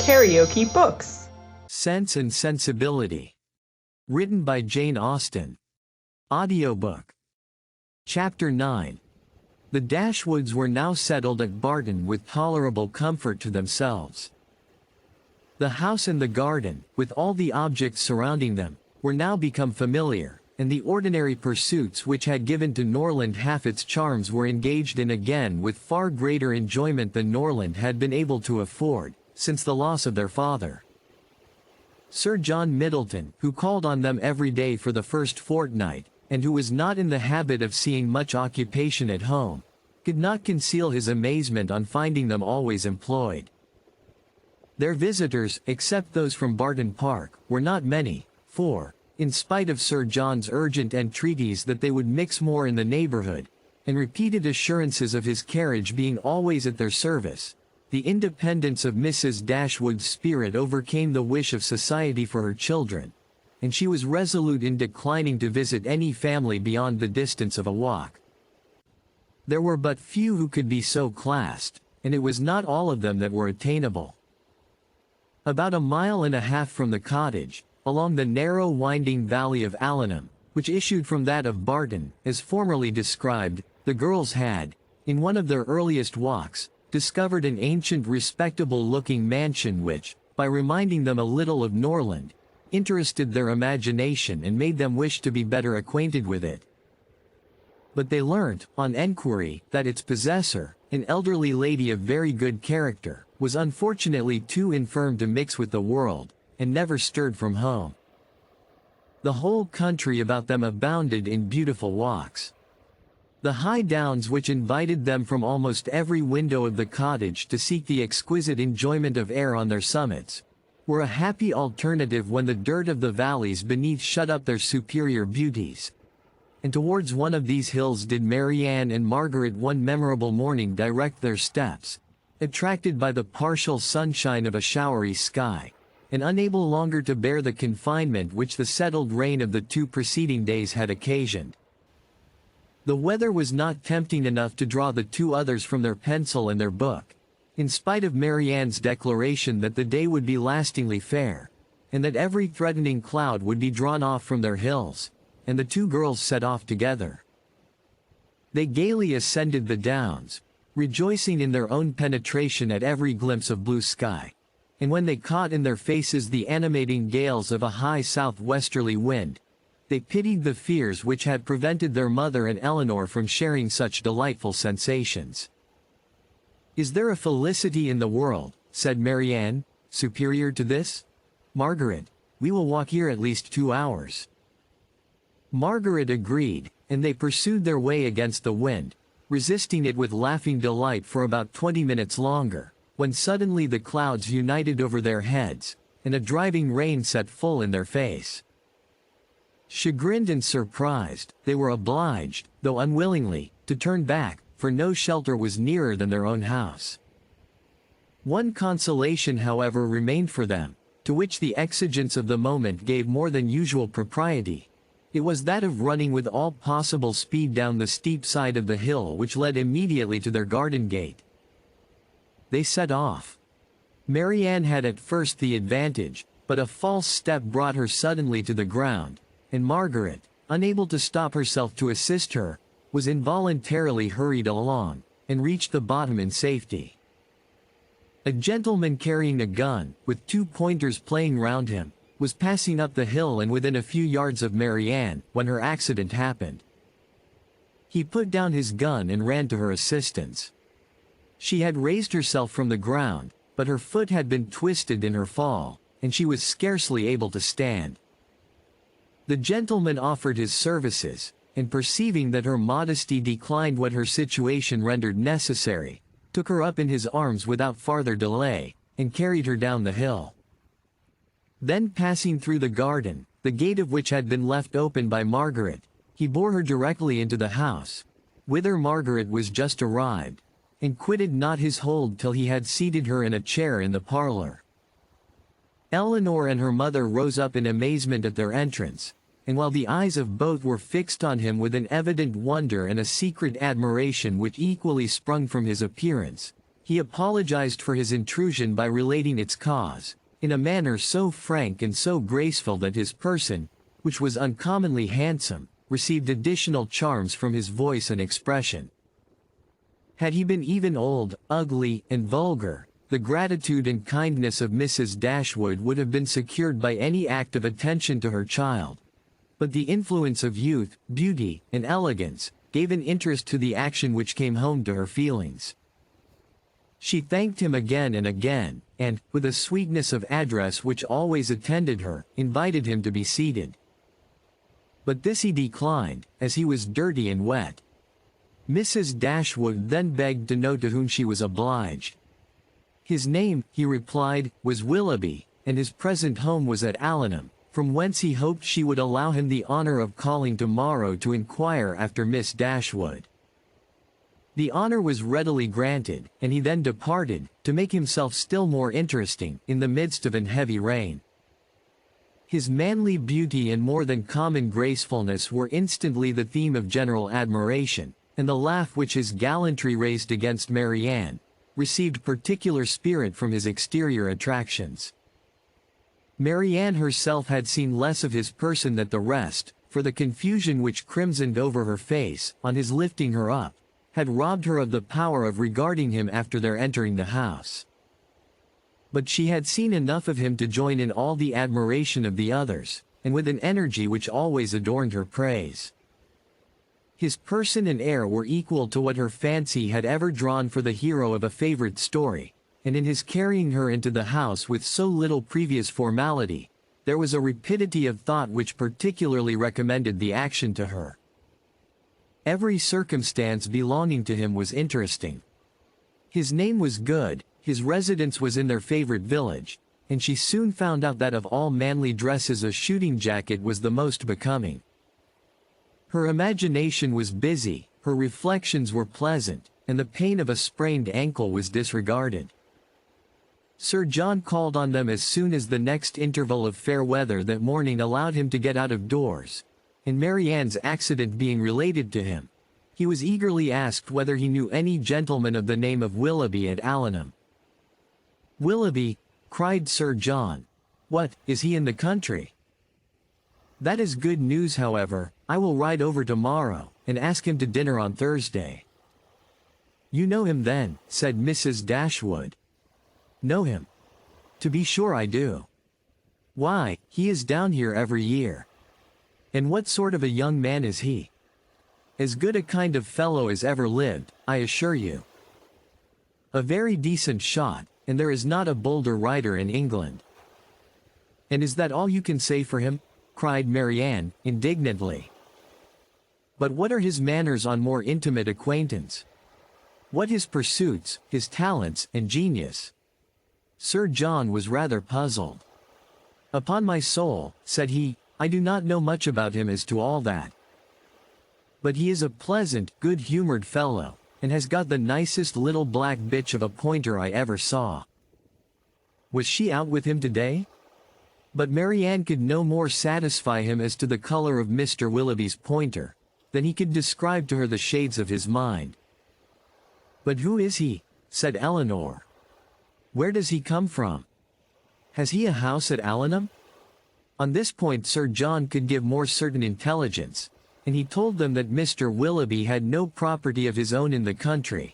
KaraokeBooks. Sense and Sensibility. Written by Jane Austen. Audiobook. Chapter 9. The Dashwoods were now settled at Barton with tolerable comfort to themselves. The house and the garden, with all the objects surrounding them, were now become familiar, and the ordinary pursuits which had given to Norland half its charms were engaged in again with far greater enjoyment than Norland had been able to afford, since the loss of their father. Sir John Middleton, who called on them every day for the first fortnight, and who was not in the habit of seeing much occupation at home, could not conceal his amazement on finding them always employed. Their visitors, except those from Barton Park, were not many, for, in spite of Sir John's urgent entreaties that they would mix more in the neighborhood, and repeated assurances of his carriage being always at their service, the independence of Mrs. Dashwood's spirit overcame the wish of society for her children, and she was resolute in declining to visit any family beyond the distance of a walk. There were but few who could be so classed, and it was not all of them that were attainable. About 1.5 miles from the cottage, along the narrow winding valley of Allenham, which issued from that of Barton, as formerly described, the girls had, in one of their earliest walks, discovered an ancient respectable-looking mansion which, by reminding them a little of Norland, interested their imagination and made them wish to be better acquainted with it. But they learnt, on enquiry, that its possessor, an elderly lady of very good character, was unfortunately too infirm to mix with the world, and never stirred from home. The whole country about them abounded in beautiful walks. The high downs which invited them from almost every window of the cottage to seek the exquisite enjoyment of air on their summits, were a happy alternative when the dirt of the valleys beneath shut up their superior beauties. And towards one of these hills did Marianne and Margaret one memorable morning direct their steps, attracted by the partial sunshine of a showery sky, and unable longer to bear the confinement which the settled rain of the 2 preceding days had occasioned. The weather was not tempting enough to draw the 2 others from their pencil and their book, in spite of Marianne's declaration that the day would be lastingly fair, and that every threatening cloud would be drawn off from their hills, and the 2 girls set off together. They gaily ascended the downs, rejoicing in their own penetration at every glimpse of blue sky, and when they caught in their faces the animating gales of a high southwesterly wind, they pitied the fears which had prevented their mother and Eleanor from sharing such delightful sensations. "Is there a felicity in the world," said Marianne, "superior to this? Margaret, we will walk here at least 2 hours." Margaret agreed, and they pursued their way against the wind, resisting it with laughing delight for about 20 minutes longer, when suddenly the clouds united over their heads, and a driving rain set full in their face. Chagrined and surprised, they were obliged, though unwillingly, to turn back, for no shelter was nearer than their own house. One consolation however remained for them, to which the exigence of the moment gave more than usual propriety. It was that of running with all possible speed down the steep side of the hill which led immediately to their garden gate. They set off. Marianne had at first the advantage, but a false step brought her suddenly to the ground, and Margaret, unable to stop herself to assist her, was involuntarily hurried along, and reached the bottom in safety. A gentleman carrying a gun, with 2 pointers playing round him, was passing up the hill and within a few yards of Marianne, when her accident happened. He put down his gun and ran to her assistance. She had raised herself from the ground, but her foot had been twisted in her fall, and she was scarcely able to stand. The gentleman offered his services, and perceiving that her modesty declined what her situation rendered necessary, took her up in his arms without farther delay, and carried her down the hill. Then passing through the garden, the gate of which had been left open by Margaret, he bore her directly into the house, whither Margaret was just arrived, and quitted not his hold till he had seated her in a chair in the parlor. Eleanor and her mother rose up in amazement at their entrance, and while the eyes of both were fixed on him with an evident wonder and a secret admiration which equally sprung from his appearance, He apologized for his intrusion by relating its cause, in a manner so frank and so graceful that his person, which was uncommonly handsome, received additional charms from his voice and expression. Had he been even old, ugly, and vulgar, the gratitude and kindness of Mrs. Dashwood would have been secured by any act of attention to her child. But the influence of youth, beauty, and elegance gave an interest to the action which came home to her feelings. She thanked him again and again, and, with a sweetness of address which always attended her, invited him to be seated. But this he declined, as he was dirty and wet. Mrs. Dashwood then begged to know to whom she was obliged. His name, he replied, was Willoughby, and his present home was at Allenham, from whence he hoped she would allow him the honor of calling tomorrow to inquire after Miss Dashwood. The honor was readily granted, and he then departed, to make himself still more interesting, in the midst of an heavy rain. His manly beauty and more than common gracefulness were instantly the theme of general admiration, and the laugh which his gallantry raised against Marianne received particular spirit from his exterior attractions. Marianne herself had seen less of his person than the rest, for the confusion which crimsoned over her face, on his lifting her up, had robbed her of the power of regarding him after their entering the house. But she had seen enough of him to join in all the admiration of the others, and with an energy which always adorned her praise. His person and air were equal to what her fancy had ever drawn for the hero of a favorite story, and in his carrying her into the house with so little previous formality, there was a rapidity of thought which particularly recommended the action to her. Every circumstance belonging to him was interesting. His name was good, his residence was in their favorite village, and she soon found out that of all manly dresses a shooting jacket was the most becoming. Her imagination was busy, her reflections were pleasant, and the pain of a sprained ankle was disregarded. Sir John called on them as soon as the next interval of fair weather that morning allowed him to get out of doors, and Marianne's accident being related to him, he was eagerly asked whether he knew any gentleman of the name of Willoughby at Allenham. "Willoughby!" cried Sir John. "What, is he in the country?" "That is good news, however. I will ride over tomorrow, and ask him to dinner on Thursday." "You know him then," said Mrs. Dashwood. "Know him? To be sure I do. Why, he is down here every year." "And what sort of a young man is he?" "As good a kind of fellow as ever lived, I assure you. A very decent shot, and there is not a bolder rider in England." "And is that all you can say for him?" cried Marianne, indignantly. "But what are his manners on more intimate acquaintance? What his pursuits, his talents, and genius?" Sir John was rather puzzled. "Upon my soul," said he, "I do not know much about him as to all that. But he is a pleasant, good-humored fellow, and has got the nicest little black bitch of a pointer I ever saw." "Was she out with him today?" But Marianne could no more satisfy him as to the color of Mr. Willoughby's pointer, than he could describe to her the shades of his mind. "But who is he?" said Eleanor. "Where does he come from? Has he a house at Allenham?" On this point Sir John could give more certain intelligence, and he told them that Mr. Willoughby had no property of his own in the country,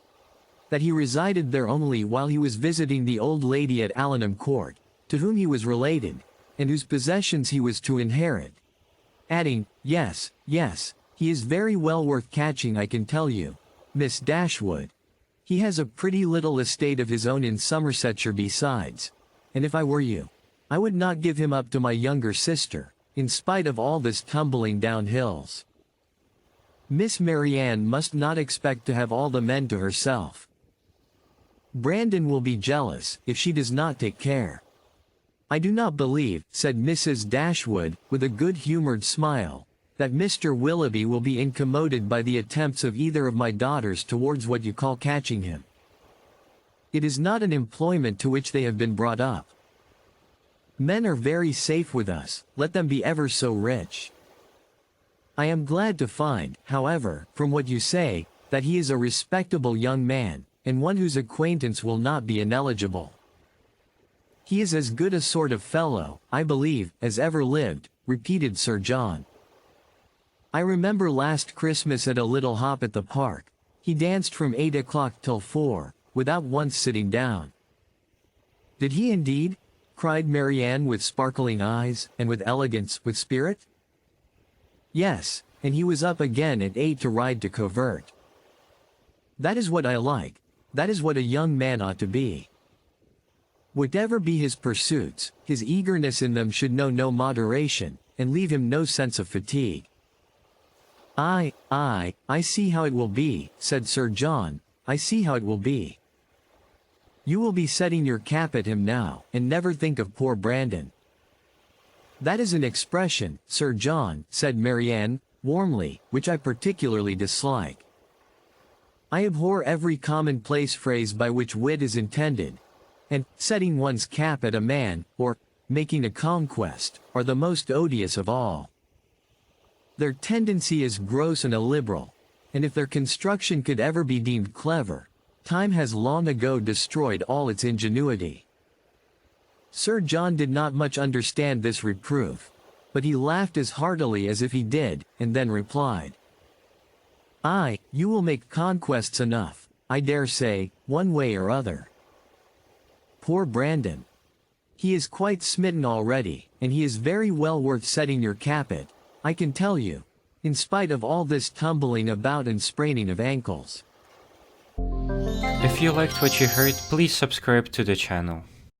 that he resided there only while he was visiting the old lady at Allenham Court, to whom he was related, and whose possessions he was to inherit, adding, "Yes, yes, he is very well worth catching, I can tell you, Miss Dashwood. He has a pretty little estate of his own in Somersetshire besides, and if I were you, I would not give him up to my younger sister, in spite of all this tumbling down hills." Miss Marianne must not expect to have all the men to herself. "Brandon will be jealous, if she does not take care." "I do not believe," said Mrs. Dashwood, with a good-humored smile, "that Mr. Willoughby will be incommoded by the attempts of either of my daughters towards what you call catching him. It is not an employment to which they have been brought up. Men are very safe with us, let them be ever so rich. I am glad to find, however, from what you say, that he is a respectable young man, and one whose acquaintance will not be ineligible. He is as good a sort of fellow, I believe, as ever lived, repeated Sir John. I remember last Christmas at a little hop at the park, he danced from 8 o'clock till 4, without once sitting down. Did he indeed? Cried Marianne with sparkling eyes, and with elegance, with spirit. Yes, and he was up again at 8 to ride to covert. That is what I like, that is what a young man ought to be. Whatever be his pursuits, his eagerness in them should know no moderation, and leave him no sense of fatigue. I see how it will be, said Sir John, I see how it will be. You will be setting your cap at him now, and never think of poor Brandon. That is an expression, Sir John, said Marianne, warmly, which I particularly dislike. I abhor every commonplace phrase by which wit is intended, and setting one's cap at a man, or making a conquest, are the most odious of all. Their tendency is gross and illiberal, and if their construction could ever be deemed clever, time has long ago destroyed all its ingenuity. Sir John did not much understand this reproof, but he laughed as heartily as if he did, and then replied, "Aye, you will make conquests enough, I dare say, one way or other. Poor Brandon. He is quite smitten already, and he is very well worth setting your cap at, I can tell you, in spite of all this tumbling about and spraining of ankles." If you liked what you heard, please subscribe to the channel.